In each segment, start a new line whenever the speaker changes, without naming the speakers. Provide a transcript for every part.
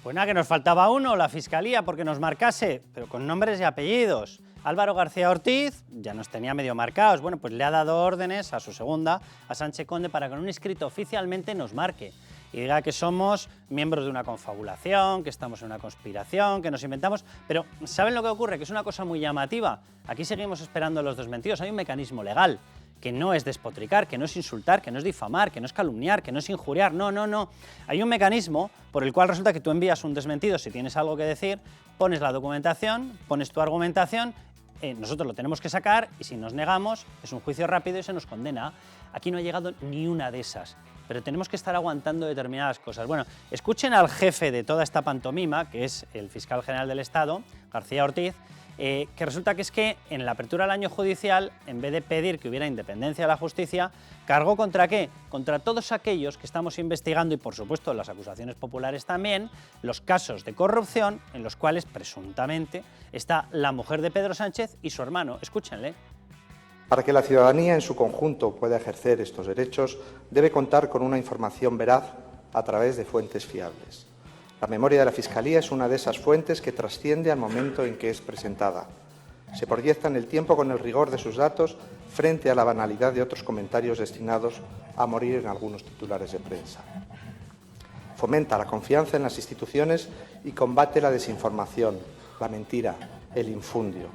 Pues nada, que nos faltaba uno, la Fiscalía, porque nos marcase, pero con nombres y apellidos. Álvaro García Ortiz ya nos tenía medio marcados. Bueno, pues le ha dado órdenes a su segunda, a Sánchez Conde, para que en un escrito oficialmente nos marque y diga que somos miembros de una confabulación, que estamos en una conspiración, que nos inventamos. Pero ¿saben lo que ocurre? Que es una cosa muy llamativa. Aquí seguimos esperando los desmentidos. Hay un mecanismo legal que no es despotricar, que no es insultar, que no es difamar, que no es calumniar, que no es injuriar. No, no, no. Hay un mecanismo por el cual resulta que tú envías un desmentido si tienes algo que decir, pones la documentación, pones tu argumentación, nosotros lo tenemos que sacar y si nos negamos es un juicio rápido y se nos condena. Aquí no ha llegado ni una de esas, pero tenemos que estar aguantando determinadas cosas. Bueno, escuchen al jefe de toda esta pantomima, que es el fiscal general del Estado, García Ortiz, que resulta que es que en la apertura del año judicial, en vez de pedir que hubiera independencia de la justicia, cargó ¿contra qué? Contra todos aquellos que estamos investigando y, por supuesto, las acusaciones populares también, los casos de corrupción en los cuales, presuntamente, está la mujer de Pedro Sánchez y su hermano. Escúchenle.
Para que la ciudadanía en su conjunto pueda ejercer estos derechos, debe contar con una información veraz a través de fuentes fiables. La memoria de la Fiscalía es una de esas fuentes que trasciende al momento en que es presentada. Se proyecta en el tiempo con el rigor de sus datos frente a la banalidad de otros comentarios destinados a morir en algunos titulares de prensa. Fomenta la confianza en las instituciones y combate la desinformación, la mentira, el infundio,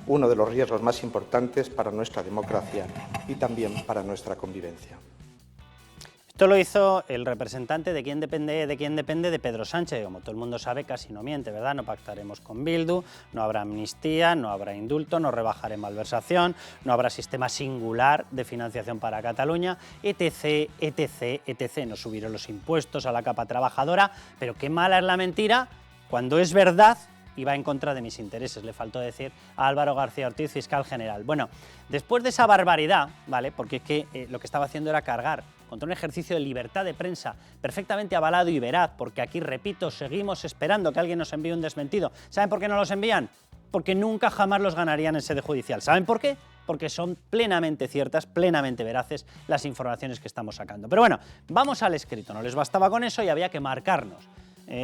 uno de los riesgos más importantes para nuestra democracia y también para nuestra convivencia.
Esto lo hizo el representante de quién depende de Pedro Sánchez. Como todo el mundo sabe, casi no miente, ¿verdad? No pactaremos con Bildu, no habrá amnistía, no habrá indulto, no rebajaré malversación, no habrá sistema singular de financiación para Cataluña, etc, etc, etc. No subiré los impuestos a la capa trabajadora, pero qué mala es la mentira cuando es verdad y va en contra de mis intereses, le faltó decir a Álvaro García Ortiz, fiscal general. Bueno, después de esa barbaridad, ¿vale? Porque es que lo que estaba haciendo era cargar contra un ejercicio de libertad de prensa perfectamente avalado y veraz, porque aquí, repito, seguimos esperando que alguien nos envíe un desmentido. ¿Saben por qué no los envían? Porque nunca jamás los ganarían en sede judicial. ¿Saben por qué? Porque son plenamente ciertas, plenamente veraces las informaciones que estamos sacando. Pero bueno, vamos al escrito, no les bastaba con eso y había que marcarnos.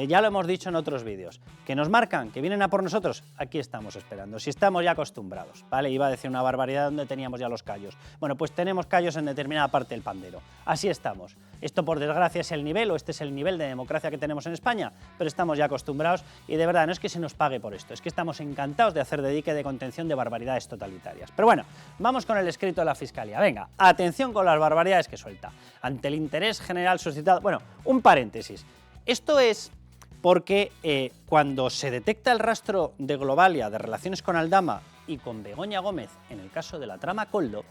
Ya lo hemos dicho en otros vídeos, que nos marcan, que vienen a por nosotros, aquí estamos esperando, si estamos ya acostumbrados, ¿vale? Iba a decir una barbaridad donde teníamos ya los callos. Bueno, pues tenemos callos en determinada parte del pandero, así estamos. Esto por desgracia es el nivel, o este es el nivel de democracia que tenemos en España, pero estamos ya acostumbrados y de verdad no es que se nos pague por esto, es que estamos encantados de hacer dedique de contención de barbaridades totalitarias. Pero bueno, vamos con el escrito de la Fiscalía. Venga, atención con las barbaridades que suelta. Ante el interés general suscitado... Bueno, un paréntesis. Esto es porque cuando se detecta el rastro de Globalia de relaciones con Aldama y con Begoña Gómez en el caso de la trama Koldo,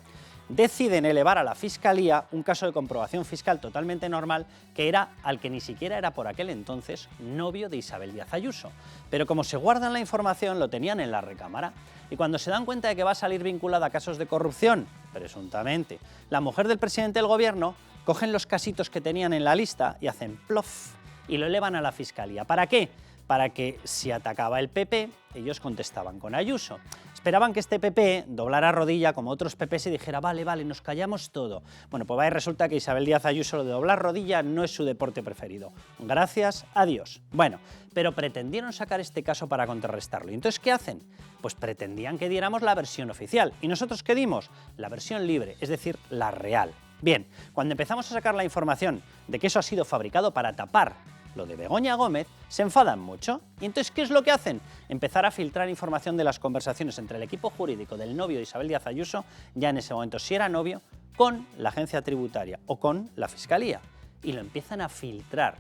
deciden elevar a la Fiscalía un caso de comprobación fiscal totalmente normal que era al que ni siquiera era por aquel entonces novio de Isabel Díaz Ayuso. Pero como se guardan la información, lo tenían en la recámara y cuando se dan cuenta de que va a salir vinculada a casos de corrupción, presuntamente, la mujer del presidente del gobierno, cogen los casitos que tenían en la lista y hacen plof y lo elevan a la Fiscalía. ¿Para qué? Para que si atacaba el PP, ellos contestaban con Ayuso. Esperaban que este PP doblara rodilla como otros PPs y dijera, vale, vale, nos callamos todo. Bueno, pues va y resulta que Isabel Díaz Ayuso lo de doblar rodilla no es su deporte preferido. Gracias a Dios. Bueno, pero pretendieron sacar este caso para contrarrestarlo. ¿Y entonces qué hacen? Pues pretendían que diéramos la versión oficial. ¿Y nosotros qué dimos? La versión libre, es decir, la real. Bien, cuando empezamos a sacar la información de que eso ha sido fabricado para tapar lo de Begoña Gómez, se enfadan mucho. ¿Y entonces qué es lo que hacen? Empezar a filtrar información de las conversaciones entre el equipo jurídico del novio de Isabel Díaz Ayuso, ya en ese momento si era novio, con la agencia tributaria o con la Fiscalía. Y lo empiezan a filtrar,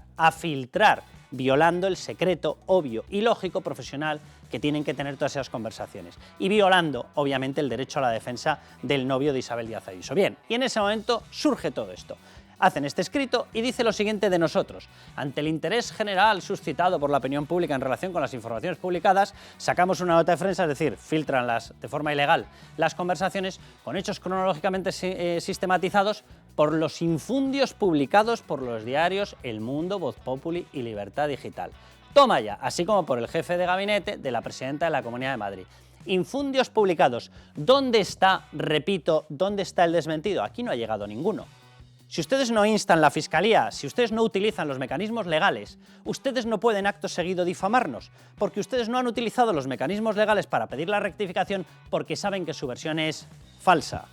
violando el secreto obvio y lógico profesional que tienen que tener todas esas conversaciones y violando, obviamente, el derecho a la defensa del novio de Isabel Díaz Ayuso. Bien, y en ese momento surge todo esto. Hacen este escrito y dice lo siguiente de nosotros. Ante el interés general suscitado por la opinión pública en relación con las informaciones publicadas, sacamos una nota de prensa, es decir, filtran de forma ilegal las conversaciones con hechos cronológicamente sistematizados por los infundios publicados por los diarios El Mundo, Voz Populi y Libertad Digital. Toma ya, así como por el jefe de gabinete de la presidenta de la Comunidad de Madrid. Infundios publicados. ¿Dónde está, repito, dónde está el desmentido? Aquí no ha llegado ninguno. Si ustedes no instan la Fiscalía, si ustedes no utilizan los mecanismos legales, ustedes no pueden acto seguido difamarnos, porque ustedes no han utilizado los mecanismos legales para pedir la rectificación porque saben que su versión es falsa,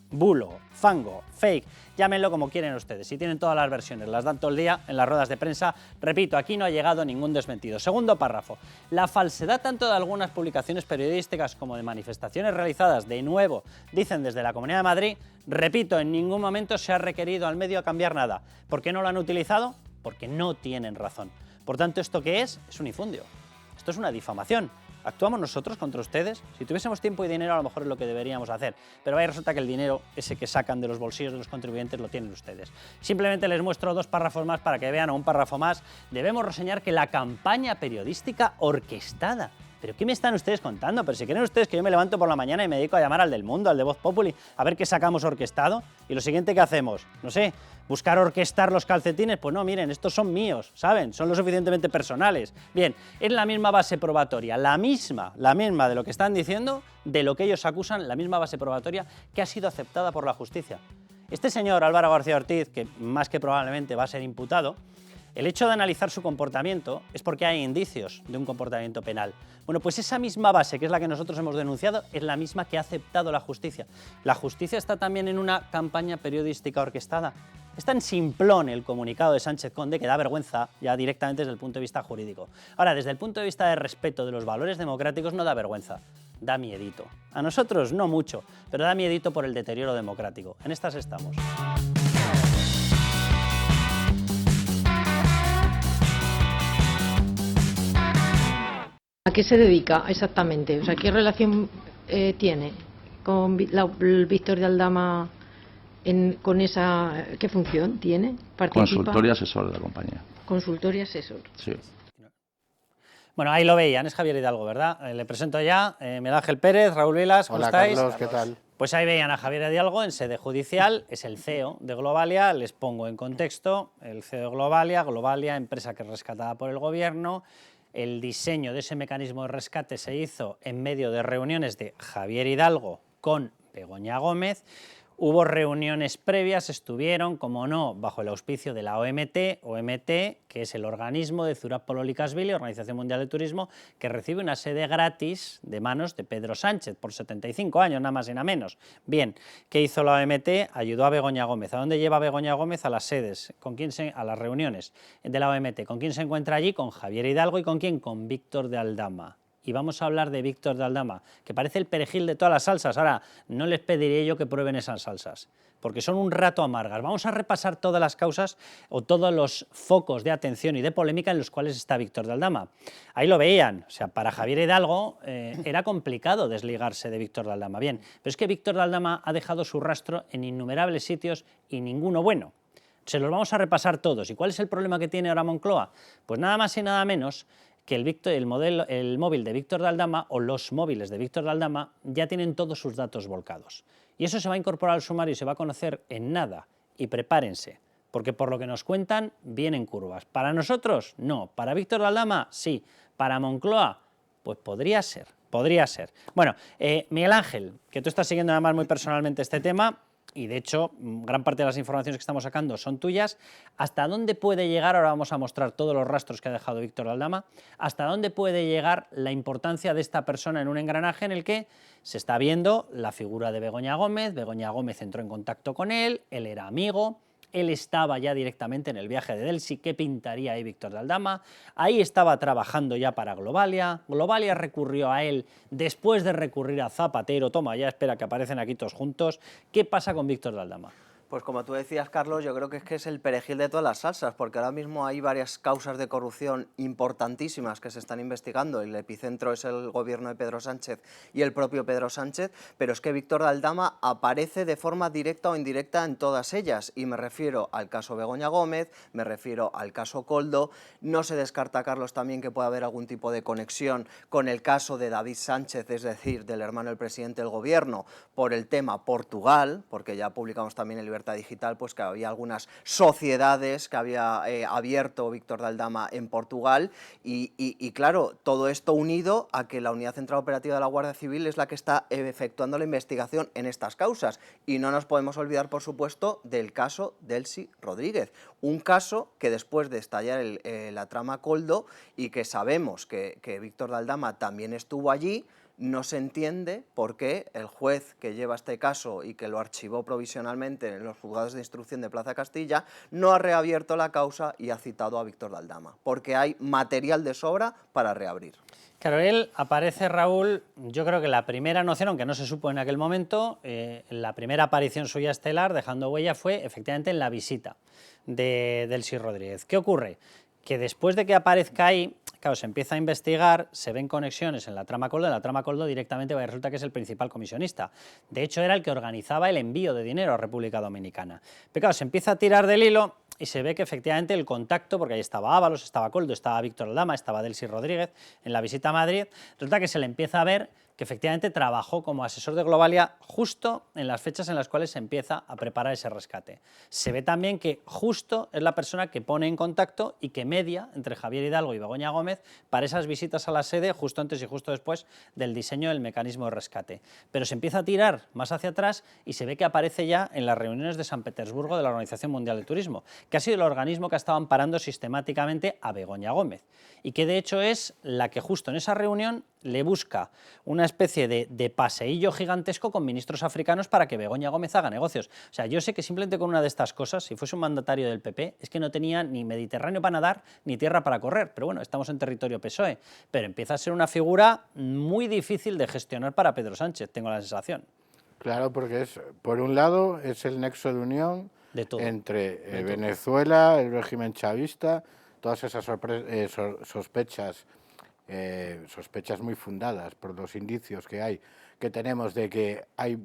bulo, fango, fake, llámenlo como quieren ustedes. Si tienen todas las versiones, las dan todo el día en las ruedas de prensa. Repito, aquí no ha llegado ningún desmentido. Segundo párrafo. La falsedad tanto de algunas publicaciones periodísticas como de manifestaciones realizadas, de nuevo, dicen desde la Comunidad de Madrid, repito, en ningún momento se ha requerido al medio a cambiar nada. ¿Por qué no lo han utilizado? Porque no tienen razón. Por tanto, ¿esto qué es? Es un infundio. Esto es una difamación. ¿Actuamos nosotros contra ustedes? Si tuviésemos tiempo y dinero, a lo mejor es lo que deberíamos hacer. Pero ahí resulta que el dinero, ese que sacan de los bolsillos de los contribuyentes, lo tienen ustedes. Simplemente les muestro 2 párrafos más para que vean, o un párrafo más. Debemos reseñar que la campaña periodística orquestada. ¿Pero qué me están ustedes contando? Pero si creen ustedes que yo me levanto por la mañana y me dedico a llamar al del Mundo, al de Voz Populi, a ver qué sacamos orquestado, y lo siguiente que hacemos, no sé, buscar orquestar los calcetines, pues no, miren, estos son míos, ¿saben? Son lo suficientemente personales. Bien, es la misma base probatoria, la misma de lo que están diciendo, de lo que ellos acusan, la misma base probatoria que ha sido aceptada por la justicia. Este señor Álvaro García Ortiz, que más que probablemente va a ser imputado, el hecho de analizar su comportamiento es porque hay indicios de un comportamiento penal. Bueno, pues esa misma base, que es la que nosotros hemos denunciado, es la misma que ha aceptado la justicia. La justicia está también en una campaña periodística orquestada. Es tan simplón el comunicado de Sánchez Conde que da vergüenza ya directamente desde el punto de vista jurídico. Ahora, desde el punto de vista de respeto de los valores democráticos no da vergüenza, da miedito. A nosotros no mucho, pero da miedito por el deterioro democrático. En estas estamos.
¿A qué se dedica exactamente? O sea, ¿qué relación tiene con el Víctor de Aldama? Con esa, ¿qué función tiene?
Consultor y asesor de la compañía.
Consultor y asesor.
Sí.
Bueno, ahí lo veían, es Javier Hidalgo, ¿verdad? Le presento ya, Miguel Ángel Pérez, Raúl Vilas, ¿cómo estáis?
Hola, Carlos, ¿qué tal?
Pues ahí veían a Javier Hidalgo en sede judicial, es el CEO de Globalia, les pongo en contexto, el CEO de Globalia, empresa que es rescatada por el gobierno. El diseño de ese mecanismo de rescate se hizo en medio de reuniones de Javier Hidalgo con Begoña Gómez. Hubo reuniones previas, estuvieron, como no, bajo el auspicio de la OMT, que es el organismo de Zurab Polólicasvili, Organización Mundial de Turismo, que recibe una sede gratis de manos de Pedro Sánchez por 75 años, nada más y nada menos. Bien, ¿qué hizo la OMT? Ayudó a Begoña Gómez. ¿A dónde lleva Begoña Gómez? A las sedes, a las reuniones de la OMT. ¿Con quién se encuentra allí? Con Javier Hidalgo. ¿Y con quién? Con Víctor de Aldama. Y vamos a hablar de Víctor de Aldama, que parece el perejil de todas las salsas. Ahora, no les pediré yo que prueben esas salsas, porque son un rato amargas. Vamos a repasar todas las causas o todos los focos de atención y de polémica en los cuales está Víctor de Aldama. Ahí lo veían, o sea, para Javier Hidalgo era complicado desligarse de Víctor de Aldama. Bien, pero es que Víctor de Aldama ha dejado su rastro en innumerables sitios y ninguno bueno. Se los vamos a repasar todos. ¿Y cuál es el problema que tiene ahora Moncloa? Pues nada más y nada menos que el móvil de Víctor de Aldama o los móviles de Víctor de Aldama ya tienen todos sus datos volcados. Y eso se va a incorporar al sumario y se va a conocer en nada. Y prepárense, porque por lo que nos cuentan, vienen curvas. Para nosotros, no. Para Víctor de Aldama, sí. Para Moncloa, pues podría ser. Bueno, Miguel Ángel, que tú estás siguiendo además muy personalmente este tema, y de hecho gran parte de las informaciones que estamos sacando son tuyas. ¿Hasta dónde puede llegar, ahora vamos a mostrar todos los rastros que ha dejado Víctor de Aldama, hasta dónde puede llegar la importancia de esta persona en un engranaje en el que se está viendo la figura de Begoña Gómez entró en contacto con él era amigo, él estaba ya directamente en el viaje de Delsi? ¿Qué pintaría ahí Víctor de Aldama? Ahí estaba trabajando ya para Globalia. Globalia recurrió a él después de recurrir a Zapatero. Toma, ya espera que aparecen aquí todos juntos. ¿Qué pasa con Víctor de Aldama?
Pues como tú decías, Carlos, yo creo que es el perejil de todas las salsas, porque ahora mismo hay varias causas de corrupción importantísimas que se están investigando. El epicentro es el gobierno de Pedro Sánchez y el propio Pedro Sánchez, pero es que Víctor de Aldama aparece de forma directa o indirecta en todas ellas, y me refiero al caso Begoña Gómez, me refiero al caso Koldo. No se descarta, Carlos, también que pueda haber algún tipo de conexión con el caso de David Sánchez, es decir, del hermano del presidente del gobierno, por el tema Portugal, porque ya publicamos también el Libertad Digital, pues que había algunas sociedades que había abierto Víctor de Aldama en Portugal y claro, todo esto unido a que la Unidad Central Operativa de la Guardia Civil es la que está efectuando la investigación en estas causas. Y no nos podemos olvidar, por supuesto, del caso Delcy Rodríguez, un caso que después de estallar la trama Koldo y que sabemos que Víctor de Aldama también estuvo allí, no se entiende por qué el juez que lleva este caso y que lo archivó provisionalmente en los juzgados de instrucción de Plaza Castilla no ha reabierto la causa y ha citado a Víctor de Aldama, porque hay material de sobra para reabrir.
Claro, él aparece, Raúl, yo creo que la primera noción, aunque no se supo en aquel momento, la primera aparición suya estelar, dejando huella, fue efectivamente en la visita de Delcy Rodríguez. ¿Qué ocurre? Que después de que aparezca ahí, claro, se empieza a investigar, se ven conexiones en la trama Koldo directamente resulta que es el principal comisionista. De hecho, era el que organizaba el envío de dinero a República Dominicana. Pero claro, se empieza a tirar del hilo y se ve que efectivamente el contacto, porque ahí estaba Ábalos, estaba Koldo, estaba Víctor Aldama, estaba Delcy Rodríguez en la visita a Madrid, resulta que se le empieza a ver que efectivamente trabajó como asesor de Globalia justo en las fechas en las cuales se empieza a preparar ese rescate. Se ve también que justo es la persona que pone en contacto y que media entre Javier Hidalgo y Begoña Gómez para esas visitas a la sede justo antes y justo después del diseño del mecanismo de rescate. Pero se empieza a tirar más hacia atrás y se ve que aparece ya en las reuniones de San Petersburgo de la Organización Mundial del Turismo, que ha sido el organismo que ha estado amparando sistemáticamente a Begoña Gómez y que de hecho es la que justo en esa reunión le busca una especie de paseillo gigantesco con ministros africanos para que Begoña Gómez haga negocios. O sea, yo sé que simplemente con una de estas cosas, si fuese un mandatario del PP, es que no tenía ni Mediterráneo para nadar ni tierra para correr, pero bueno, estamos en territorio PSOE, pero empieza a ser una figura muy difícil de gestionar para Pedro Sánchez, tengo la sensación.
Claro, porque es, por un lado, es el nexo de unión
de todo,
entre Venezuela, el régimen chavista, todas esas sospechas muy fundadas por los indicios que tenemos de que hay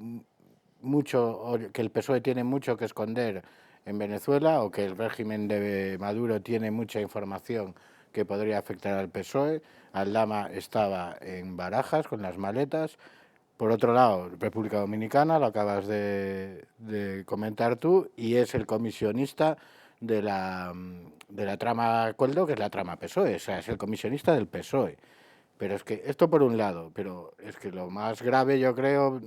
mucho, que el PSOE tiene mucho que esconder en Venezuela o que el régimen de Maduro tiene mucha información que podría afectar al PSOE. Aldama estaba en Barajas con las maletas. Por otro lado, República Dominicana, lo acabas de comentar tú, y es el comisionista de la trama Koldo, que es la trama PSOE, o sea, es el comisionista del PSOE. Pero es que esto por un lado, pero es que lo más grave yo creo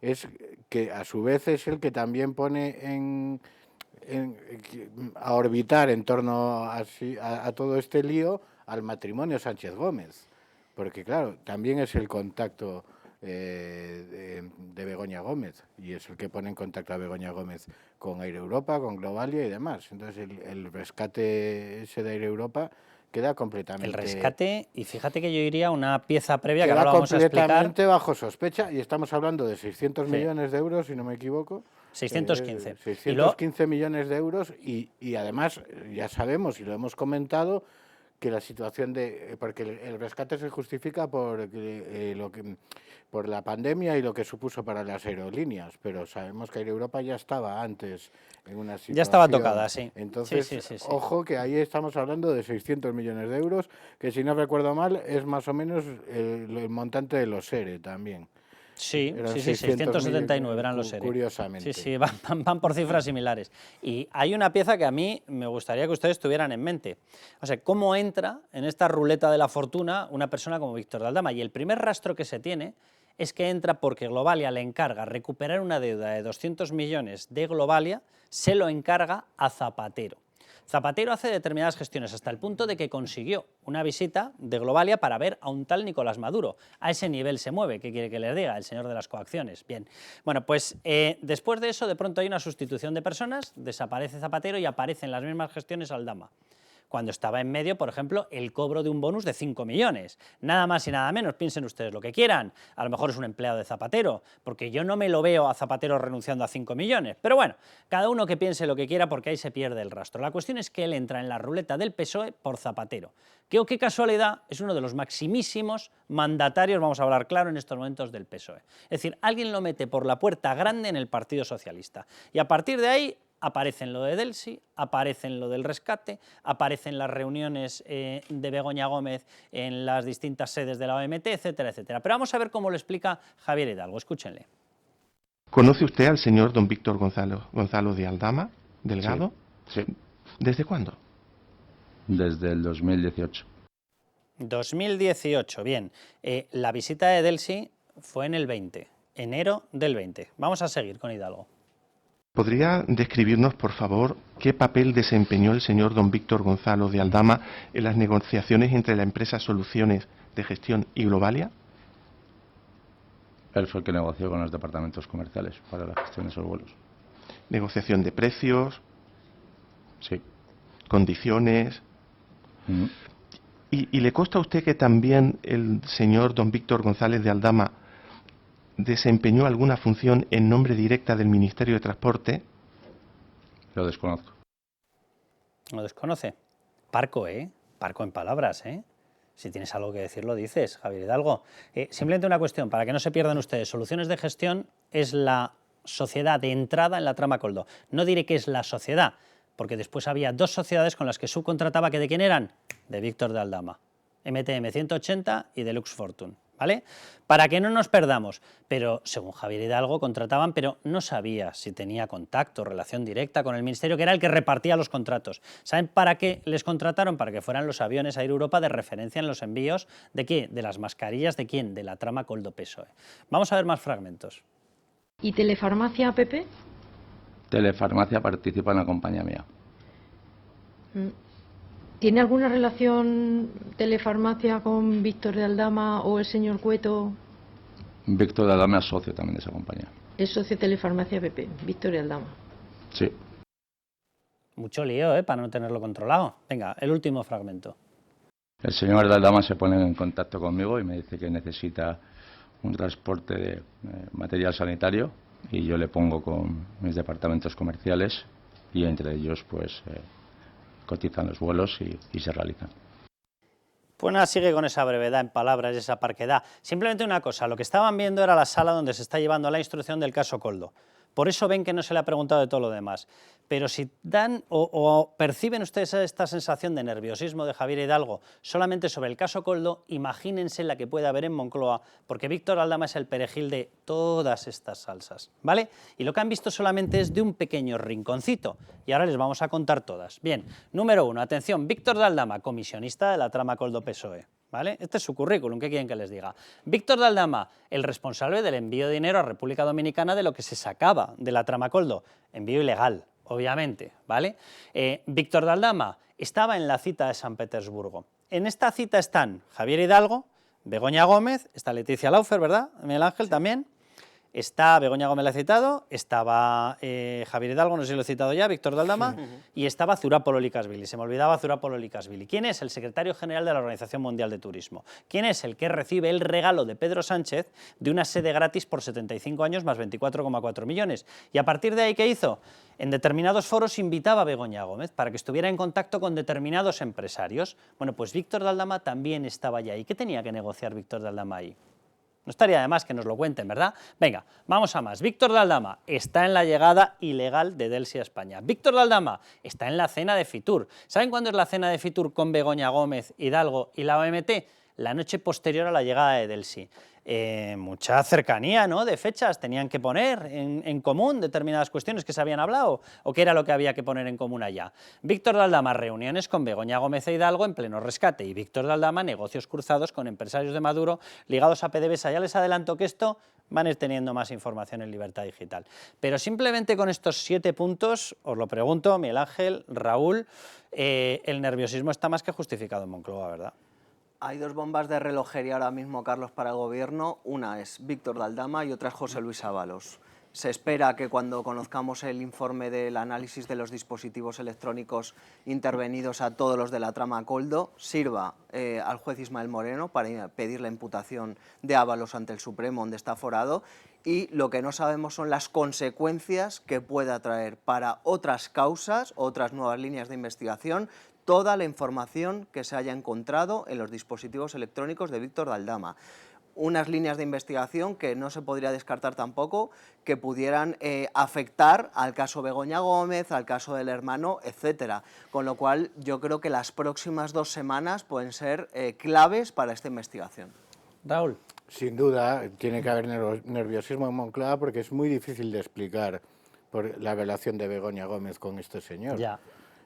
es que a su vez es el que también pone a orbitar en torno a todo este lío al matrimonio Sánchez Gómez. Porque claro, también es el contacto de Begoña Gómez y es el que pone en contacto a Begoña Gómez con Air Europa, con Globalia y demás. Entonces el rescate ese de Air Europa queda completamente...
El rescate, y fíjate que yo diría una pieza previa que ahora
queda
vamos a explicar.
Completamente bajo sospecha y estamos hablando de 600 millones de euros, si no me equivoco.
615.
615 millones de euros y además ya sabemos y lo hemos comentado que la situación porque el rescate se justifica por la pandemia y lo que supuso para las aerolíneas, pero sabemos que Air Europa ya estaba antes en una situación...
Ya estaba tocada, sí.
Entonces,
sí.
Ojo que ahí estamos hablando de 600 millones de euros, que si no recuerdo mal es más o menos el montante de los ERE también.
Sí, 679 eran los ERE.
Curiosamente.
Sí, van por cifras similares. Y hay una pieza que a mí me gustaría que ustedes tuvieran en mente. O sea, cómo entra en esta ruleta de la fortuna una persona como Víctor de Aldama. Y el primer rastro que se tiene es que entra porque Globalia le encarga recuperar una deuda de 200 millones de Globalia, se lo encarga a Zapatero. Zapatero hace determinadas gestiones hasta el punto de que consiguió una visita de Globalia para ver a un tal Nicolás Maduro. A ese nivel se mueve, ¿qué quiere que les diga? El señor de las coacciones. Bien, bueno, pues después de eso de pronto hay una sustitución de personas, desaparece Zapatero y aparecen las mismas gestiones Aldama. Cuando estaba en medio, por ejemplo, el cobro de un bonus de 5 millones. Nada más y nada menos, piensen ustedes lo que quieran. A lo mejor es un empleado de Zapatero, porque yo no me lo veo a Zapatero renunciando a 5 millones. Pero bueno, cada uno que piense lo que quiera porque ahí se pierde el rastro. La cuestión es que él entra en la ruleta del PSOE por Zapatero. Qué casualidad, es uno de los maximísimos mandatarios, vamos a hablar claro, en estos momentos del PSOE. Es decir, alguien lo mete por la puerta grande en el Partido Socialista. Y a partir de ahí aparecen lo de Delcy, aparecen lo del rescate, aparecen las reuniones de Begoña Gómez en las distintas sedes de la OMT, etcétera, etcétera. Pero vamos a ver cómo lo explica Javier Hidalgo, escúchenle.
¿Conoce usted al señor don Víctor Gonzalo de Aldama Delgado?
Sí, sí,
¿Desde cuándo?
desde el 2018.
2018, bien. La visita de Delsi fue en el 20, enero del 20. Vamos a seguir con Hidalgo.
¿Podría describirnos, por favor, qué papel desempeñó el señor don Víctor Gonzalo de Aldama en las negociaciones entre la empresa Soluciones de Gestión y Globalia?
Él fue el que negoció con los departamentos comerciales para la gestión de esos vuelos.
Negociación de precios,
Sí.
condiciones.
Mm.
¿Y le consta a usted que también el señor don Víctor González de Aldama desempeñó alguna función en nombre directa del Ministerio de Transporte?
Lo desconozco.
¿Lo desconoce? Parco, ¿eh? Parco en palabras, ¿eh? Si tienes algo que decir, lo dices, Javier Hidalgo. Simplemente una cuestión, para que no se pierdan ustedes. Soluciones de Gestión es la sociedad de entrada en la trama Coldo. No diré que es la sociedad, porque después había dos sociedades con las que subcontrataba, que ¿de quién eran? De Víctor de Aldama. MTM 180 y Deluxe Fortune, ¿vale? Para que no nos perdamos, pero según Javier Hidalgo contrataban, pero no sabía si tenía contacto, relación directa con el ministerio, que era el que repartía los contratos. ¿Saben para qué les contrataron? Para que fueran los aviones Air Europa de referencia en los envíos, ¿de qué? De las mascarillas, ¿de quién? De la trama Coldo PSOE. Vamos a ver más fragmentos.
¿Y Telefarmacia APP?
Telefarmacia participa en la compañía mía.
¿Tiene alguna relación Telefarmacia con Víctor de Aldama o el señor Cueto?
Víctor de Aldama es socio también de esa compañía.
Es socio Telefarmacia APP, Víctor de Aldama.
Sí.
Mucho lío, ¿eh? Para no tenerlo controlado. Venga, el último fragmento.
El señor de Aldama se pone en contacto conmigo y me dice que necesita un transporte de material sanitario y yo le pongo con mis departamentos comerciales y entre ellos pues cotizan los vuelos y se realizan.
Pues nada, sigue con esa brevedad en palabras y esa parquedad. Simplemente una cosa, lo que estaban viendo era la sala donde se está llevando la instrucción del caso Coldo. Por eso ven que no se le ha preguntado de todo lo demás. Pero si dan o perciben ustedes esta sensación de nerviosismo de Javier Hidalgo solamente sobre el caso Coldo, imagínense la que puede haber en Moncloa, porque Víctor Aldama es el perejil de todas estas salsas, ¿vale? Y lo que han visto solamente es de un pequeño rinconcito, y ahora les vamos a contar todas. Bien, número 1, atención, Víctor de Aldama, comisionista de la trama Coldo PSOE. ¿Vale? Este es su currículum, ¿qué quieren que les diga? Víctor de Aldama, el responsable del envío de dinero a República Dominicana de lo que se sacaba de la trama Coldo, envío ilegal, obviamente, ¿vale? Víctor de Aldama estaba en la cita de San Petersburgo. En esta cita están Javier Hidalgo, Begoña Gómez, está Leticia Laufer, ¿verdad? Miguel Ángel también. Está Begoña Gómez, la he citado, estaba Javier Hidalgo, no sé si lo he citado ya, Víctor de Aldama, y estaba Zurapolo Likashvili, se me olvidaba Zurapolo Likashvili. ¿Quién es el secretario general de la Organización Mundial de Turismo? ¿Quién es el que recibe el regalo de Pedro Sánchez de una sede gratis por 75 años más 24,4 millones? Y a partir de ahí, ¿qué hizo? En determinados foros invitaba a Begoña Gómez para que estuviera en contacto con determinados empresarios. Bueno, pues Víctor de Aldama también estaba allá. ¿Y qué tenía que negociar Víctor de Aldama ahí? No estaría de más que nos lo cuenten, ¿verdad? Venga, vamos a más. Víctor de Aldama está en la llegada ilegal de Delsi a España. Víctor de Aldama está en la cena de Fitur. ¿Saben cuándo es la cena de Fitur con Begoña Gómez, Hidalgo y la OMT? La noche posterior a la llegada de Delsi. Mucha cercanía, ¿no?, de fechas, tenían que poner en común determinadas cuestiones que se habían hablado, o qué era lo que había que poner en común allá. Víctor de Aldama, reuniones con Begoña Gómez e Hidalgo en pleno rescate, y Víctor de Aldama, negocios cruzados con empresarios de Maduro ligados a PDVSA. Ya les adelanto que esto van a ir teniendo más información en Libertad Digital. Pero simplemente con estos 7 puntos, os lo pregunto, Miguel Ángel, Raúl, el nerviosismo está más que justificado en Moncloa, ¿verdad?
Hay dos bombas de relojería ahora mismo, Carlos, para el Gobierno. Una es Víctor de Aldama y otra es José Luis Ábalos. Se espera que cuando conozcamos el informe del análisis de los dispositivos electrónicos intervenidos a todos los de la trama Coldo, sirva al juez Ismael Moreno para pedir la imputación de Ábalos ante el Supremo, donde está aforado, y lo que no sabemos son las consecuencias que pueda traer para otras causas, otras nuevas líneas de investigación, toda la información que se haya encontrado en los dispositivos electrónicos de Víctor de Aldama. Unas líneas de investigación que no se podría descartar tampoco que pudieran afectar al caso Begoña Gómez, al caso del hermano, etcétera. Con lo cual, yo creo que las próximas 2 semanas pueden ser claves para esta investigación.
Raúl.
Sin duda, tiene que haber nerviosismo en Moncloa porque es muy difícil de explicar por la relación de Begoña Gómez con este señor.
Ya.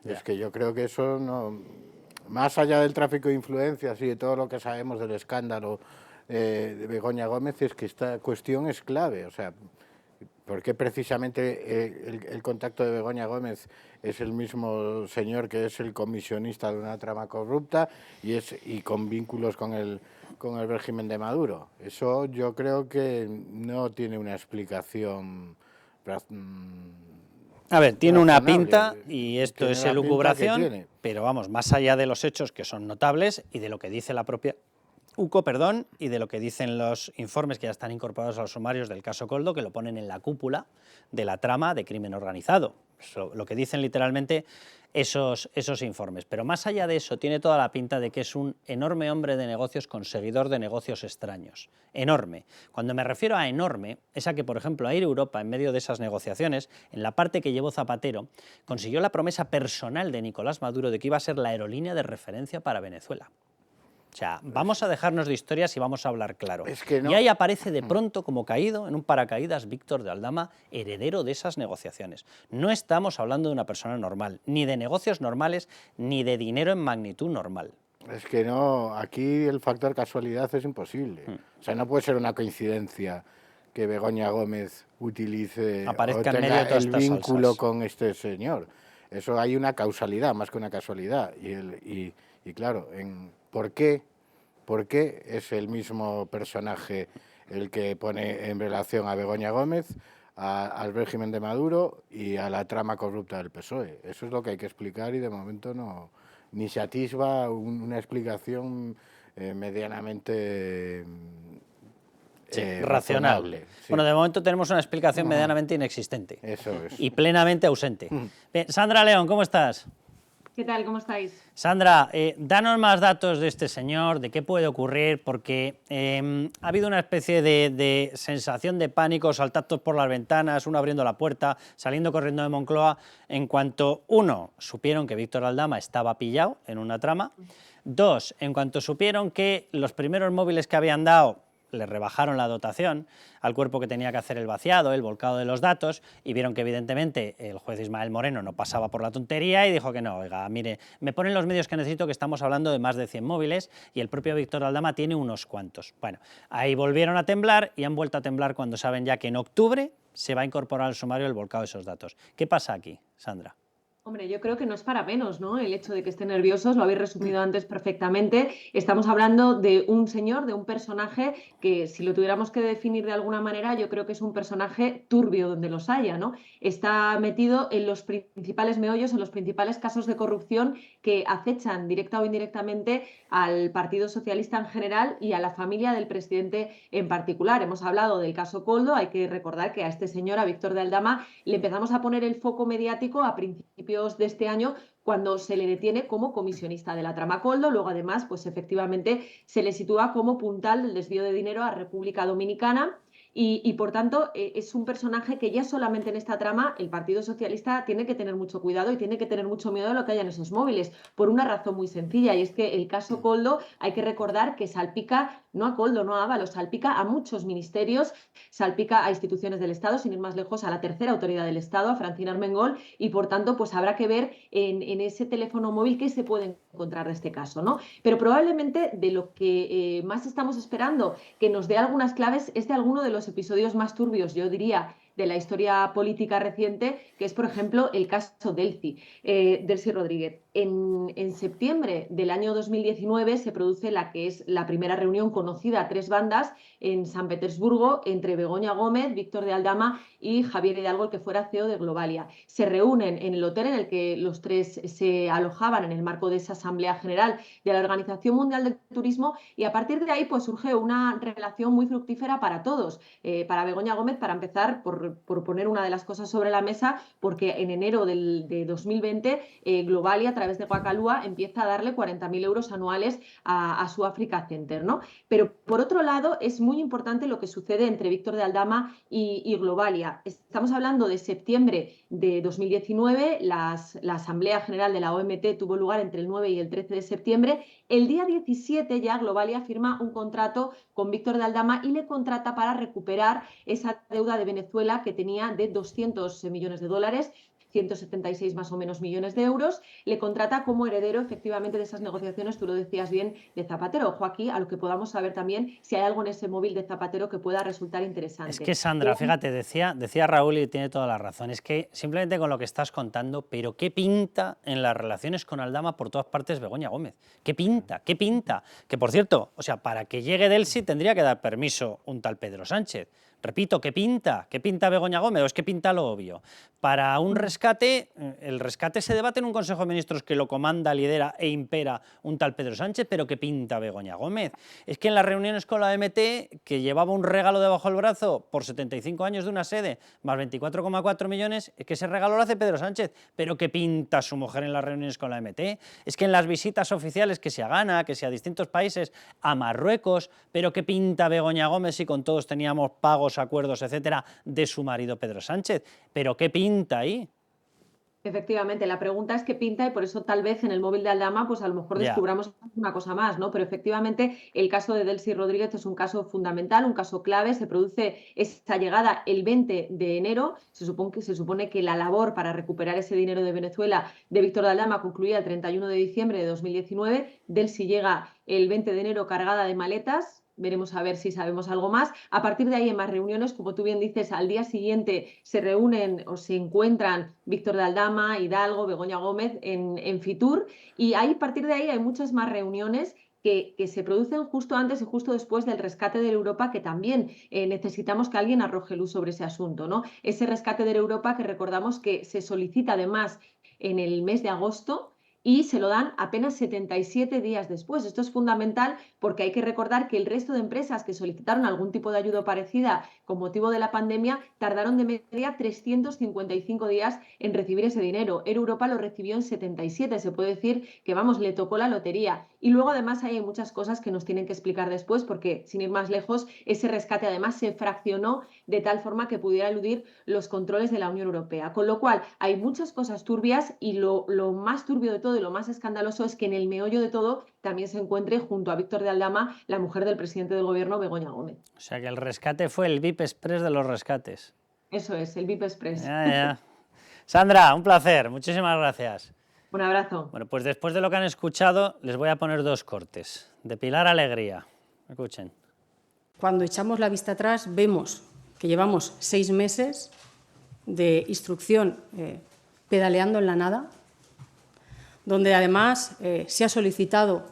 Es que yo creo que eso no... Más allá del tráfico de influencias y de todo lo que sabemos del escándalo de Begoña Gómez, es que esta cuestión es clave. O sea, ¿por qué precisamente el contacto de Begoña Gómez es el mismo señor que es el comisionista de una trama corrupta y con vínculos con el régimen de Maduro? Eso yo creo que no tiene una explicación.
A ver, tiene una
razonable.
pinta, y esto
Tiene
es
la pinta que
elucubración,
tiene.
pero vamos, más allá de los hechos que son notables y de lo que dice la propia UCO, y de lo que dicen los informes que ya están incorporados a los sumarios del caso Koldo, que lo ponen en la cúpula de la trama de crimen organizado. Eso, lo que dicen literalmente esos informes. Pero más allá de eso, tiene toda la pinta de que es un enorme hombre de negocios, conseguidor de negocios extraños. Enorme. Cuando me refiero a enorme, es a que, por ejemplo, Air Europa, en medio de esas negociaciones, en la parte que llevó Zapatero, consiguió la promesa personal de Nicolás Maduro de que iba a ser la aerolínea de referencia para Venezuela. O sea, vamos a dejarnos de historias y vamos a hablar claro.
Es que no.
Y ahí aparece de pronto como caído en un paracaídas Víctor de Aldama, heredero de esas negociaciones. No estamos hablando de una persona normal, ni de negocios normales, ni de dinero en magnitud normal.
Es que no, aquí el factor casualidad es imposible. O sea, no puede ser una coincidencia que Begoña Gómez utilice
Aparezca
o
en medio
tenga
de todas
el
estas
vínculo
salsas.
con este señor. Eso hay una causalidad, más que una casualidad. Y claro, ¿por qué es el mismo personaje el que pone en relación a Begoña Gómez, al régimen de Maduro y a la trama corrupta del PSOE? Eso es lo que hay que explicar y de momento no, ni se atisba una explicación medianamente
Racional.
razonable. Sí.
Bueno, de momento tenemos una explicación medianamente inexistente.
Eso es.
Y plenamente ausente. Bien, Sandra León, ¿cómo estás?
¿Qué tal? ¿Cómo estáis?
Sandra, danos más datos de este señor, de qué puede ocurrir, porque ha habido una especie de sensación de pánico, saltazos por las ventanas, uno abriendo la puerta, saliendo corriendo de Moncloa, en cuanto, uno, supieron que Víctor Aldama estaba pillado en una trama, dos, en cuanto supieron que los primeros móviles que habían dado le rebajaron la dotación al cuerpo que tenía que hacer el vaciado, el volcado de los datos, y vieron que evidentemente el juez Ismael Moreno no pasaba por la tontería y dijo que no, oiga, mire, me ponen los medios que necesito, que estamos hablando de más de 100 móviles y el propio Víctor Aldama tiene unos cuantos. Bueno, ahí volvieron a temblar y han vuelto a temblar cuando saben ya que en octubre se va a incorporar al sumario el volcado de esos datos. ¿Qué pasa aquí, Sandra?
Hombre, yo creo que no es para menos, ¿no? El hecho de que estén nerviosos, lo habéis resumido antes perfectamente. Estamos hablando de un señor, de un personaje que, si lo tuviéramos que definir de alguna manera, yo creo que es un personaje turbio donde los haya, ¿no? Está metido en los principales meollos, en los principales casos de corrupción que acechan directa o indirectamente al Partido Socialista en general y a la familia del presidente en particular. Hemos hablado del caso Koldo, hay que recordar que a este señor, a Víctor de Aldama, le empezamos a poner el foco mediático a principios de este año, cuando se le detiene como comisionista de la trama Koldo. Luego, además, pues efectivamente se le sitúa como puntal del desvío de dinero a República Dominicana. Y por tanto, es un personaje que ya solamente en esta trama el Partido Socialista tiene que tener mucho cuidado y tiene que tener mucho miedo de lo que haya en esos móviles, por una razón muy sencilla, y es que el caso Koldo, hay que recordar que salpica no a Koldo, no a Ábalos, salpica a muchos ministerios, salpica a instituciones del Estado, sin ir más lejos, a la tercera autoridad del Estado, a Francina Armengol, y por tanto, pues habrá que ver en ese teléfono móvil qué se puede encontrar de este caso, ¿no? Pero probablemente de lo que más estamos esperando que nos dé algunas claves es de alguno de los episodios más turbios, yo diría, de la historia política reciente, que es, por ejemplo, el caso Delcy Rodríguez. En septiembre del año 2019 se produce la que es la primera reunión conocida a tres bandas en San Petersburgo entre Begoña Gómez, Víctor de Aldama y Javier Hidalgo, el que fuera CEO de Globalia. Se reúnen en el hotel en el que los tres se alojaban en el marco de esa Asamblea General de la Organización Mundial del Turismo, y a partir de ahí pues surge una relación muy fructífera para todos. Para Begoña Gómez, para empezar, por poner una de las cosas sobre la mesa, porque en enero de 2020 Globalia, a través de Guacalúa, empieza a darle 40.000 euros anuales a su Africa Center, ¿no? Pero por otro lado, es muy importante lo que sucede entre Víctor de Aldama y Globalia. Estamos hablando de septiembre de 2019, la Asamblea General de la OMT tuvo lugar entre el 9 y el 13 de septiembre. El día 17 ya Globalia firma un contrato con Víctor de Aldama y le contrata para recuperar esa deuda de Venezuela que tenía de 200 millones de dólares, 176 más o menos millones de euros, le contrata como heredero efectivamente de esas negociaciones, tú lo decías bien, de Zapatero. Ojo aquí a lo que podamos saber también si hay algo en ese móvil de Zapatero que pueda resultar interesante.
Es que Sandra, fíjate, decía Raúl y tiene toda la razón, es que simplemente con lo que estás contando, pero qué pinta en las relaciones con Aldama por todas partes Begoña Gómez, qué pinta, que por cierto, o sea, para que llegue Delcy tendría que dar permiso un tal Pedro Sánchez. Repito, ¿qué pinta Begoña Gómez? ¿O es que pinta lo obvio? Para un rescate, el rescate se debate en un Consejo de Ministros que lo comanda, lidera e impera un tal Pedro Sánchez, pero ¿qué pinta Begoña Gómez? Es que en las reuniones con la OMT, que llevaba un regalo debajo del brazo por 75 años de una sede, más 24,4 millones, es que ese regalo lo hace Pedro Sánchez, pero ¿qué pinta su mujer en las reuniones con la OMT? Es que en las visitas oficiales que se a Ghana, que sea a distintos países, a Marruecos, pero ¿qué pinta Begoña Gómez si con todos teníamos pagos, acuerdos, etcétera, de su marido Pedro Sánchez? ¿Pero qué pinta ahí?
Efectivamente, la pregunta es qué pinta y por eso tal vez en el móvil de Aldama pues a lo mejor descubramos una cosa más, ¿no? Pero efectivamente el caso de Delcy Rodríguez es un caso fundamental, un caso clave, se produce esta llegada el 20 de enero, se supone que la labor para recuperar ese dinero de Venezuela de Víctor de Aldama concluía el 31 de diciembre de 2019, Delcy llega el 20 de enero cargada de maletas. Veremos a ver si sabemos algo más. A partir de ahí, en más reuniones, como tú bien dices, al día siguiente se reúnen o se encuentran Víctor de Aldama, Hidalgo, Begoña Gómez en Fitur, y ahí, a partir de ahí hay muchas más reuniones que se producen justo antes y justo después del rescate de Europa, que también necesitamos que alguien arroje luz sobre ese asunto, ¿no? Ese rescate de Europa que recordamos que se solicita además en el mes de agosto, y se lo dan apenas 77 días después. Esto es fundamental porque hay que recordar que el resto de empresas que solicitaron algún tipo de ayuda parecida con motivo de la pandemia tardaron de media 355 días en recibir ese dinero. Air Europa lo recibió en 77, se puede decir que, vamos, le tocó la lotería. Y luego además hay muchas cosas que nos tienen que explicar después porque, sin ir más lejos, ese rescate además se fraccionó de tal forma que pudiera eludir los controles de la Unión Europea. Con lo cual hay muchas cosas turbias y lo más turbio de todo y lo más escandaloso es que en el meollo de todo también se encuentre junto a Víctor de Aldama la mujer del presidente del gobierno, Begoña Gómez.
O sea que el rescate fue el VIP Express de los rescates.
Eso es, el VIP Express.
Ya. Sandra, un placer, muchísimas gracias.
Un abrazo.
Bueno, pues después de lo que han escuchado, les voy a poner dos cortes. De Pilar Alegría. Escuchen.
Cuando echamos la vista atrás, vemos que llevamos 6 meses de instrucción pedaleando en la nada, donde además se ha solicitado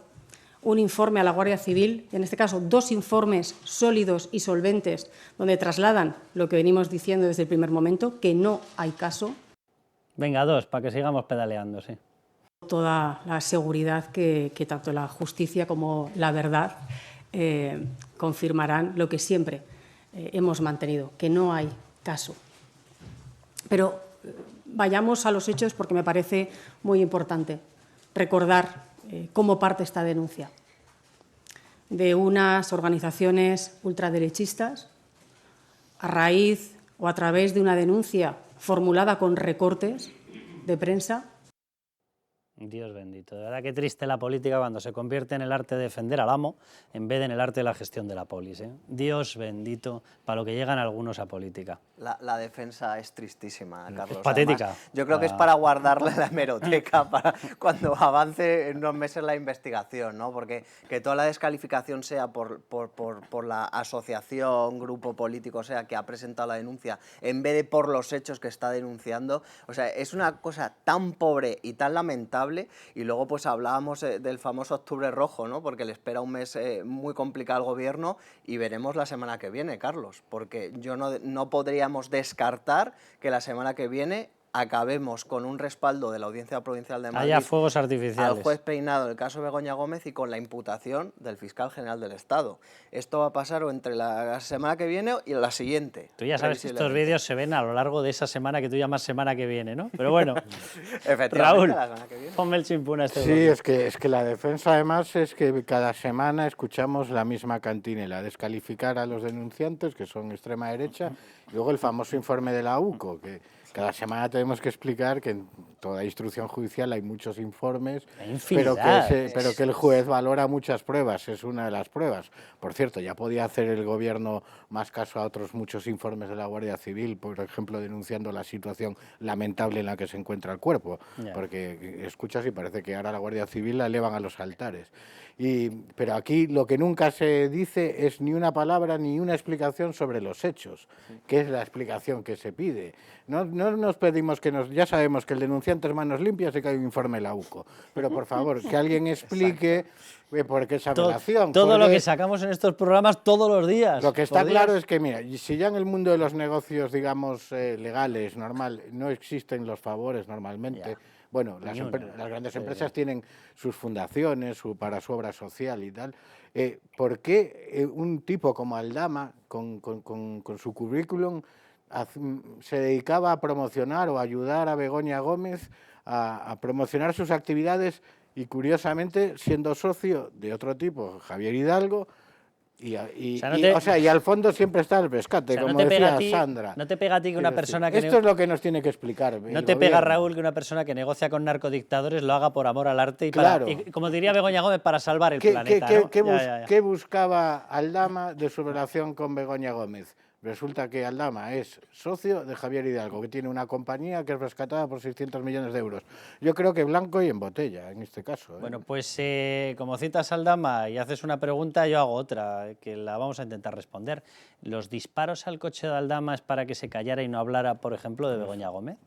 un informe a la Guardia Civil, en este caso 2 informes sólidos y solventes, donde trasladan lo que venimos diciendo desde el primer momento, que no hay caso.
Venga, 2, para que sigamos pedaleando, sí.
Toda la seguridad que tanto la justicia como la verdad confirmarán lo que siempre hemos mantenido, que no hay caso. Pero vayamos a los hechos porque me parece muy importante recordar cómo parte esta denuncia de unas organizaciones ultraderechistas a raíz o a través de una denuncia formulada con recortes de prensa.
Dios bendito, de verdad que triste la política cuando se convierte en el arte de defender al amo en vez de en el arte de la gestión de la polis, ¿eh? Dios bendito, para lo que llegan algunos a política.
La defensa es tristísima, Carlos.
Es patética.
Además, yo creo que es para guardarle la hemeroteca para cuando avance en unos meses la investigación, ¿no? Porque que toda la descalificación sea por la asociación, grupo político, sea, que ha presentado la denuncia, en vez de por los hechos que está denunciando, o sea, es una cosa tan pobre y tan lamentable. Y luego pues hablábamos del famoso Octubre Rojo, ¿no? Porque le espera un mes muy complicado al gobierno y veremos la semana que viene, Carlos, porque yo no podríamos descartar que la semana que viene acabemos con un respaldo de la Audiencia Provincial de Madrid
Haya fuegos
al
artificiales.
juez Peinado en el caso Begoña Gómez y con la imputación del fiscal general del Estado. Esto va a pasar o entre la semana que viene y la siguiente.
Tú ya sabes que estos
previsiblemente.
vídeos se ven a lo largo de esa semana que tú llamas semana que viene, ¿no? Pero bueno,
Efectivamente,
Raúl,
la semana que viene.
ponme el chimpún a este
Sí,
bloque.
es que la defensa además es que cada semana escuchamos la misma cantinela, descalificar a los denunciantes, que son extrema derecha, y luego el famoso informe de la UCO, que cada semana tenemos que explicar que en toda instrucción judicial hay muchos informes,
Hay infinidad.
pero que el juez valora muchas pruebas, es una de las pruebas. Por cierto, ya podía hacer el gobierno más caso a otros muchos informes de la Guardia Civil, por ejemplo, denunciando la situación lamentable en la que se encuentra el cuerpo,
Ya.
porque escuchas y parece que ahora la Guardia Civil la elevan a los altares. Pero aquí lo que nunca se dice es ni una palabra ni una explicación sobre los hechos, que es la explicación que se pide. No nos pedimos ya sabemos que el denunciante es manos limpias y que hay un informe de la UCO, pero por favor, que alguien explique por qué esa relación.
Todo lo
porque
que sacamos en estos programas todos los días.
lo que está
por
claro
Dios.
es que, mira, si ya en el mundo de los negocios, digamos, legales, normal, no existen los favores normalmente.
Ya.
Bueno,
Ni una.
las grandes empresas tienen sus fundaciones para su obra social y tal. ¿Por qué un tipo como Aldama, con su currículum, se dedicaba a promocionar o ayudar a Begoña Gómez a promocionar sus actividades y, curiosamente, siendo socio de otro tipo, Javier Hidalgo, y al fondo siempre está el rescate,
O sea,
como
no te pega
decía
a ti,
Sandra.
no te pega a ti que una
Quiero
persona
decir,
que
esto es lo que nos tiene que explicar.
no te pega, Raúl, que una persona que negocia con narcodictadores lo haga por amor al arte y,
Claro.
y como diría Begoña Gómez, para salvar el planeta. ¿no? Ya.
¿Qué buscaba Aldama de su relación con Begoña Gómez? Resulta que Aldama es socio de Javier Hidalgo, que tiene una compañía que es rescatada por 600 millones de euros. Yo creo que blanco y en botella, en este caso.
Bueno, pues como citas al Dama y haces una pregunta, yo hago otra, que la vamos a intentar responder. ¿Los disparos al coche de Aldama es para que se callara y no hablara, por ejemplo, de Begoña Gómez?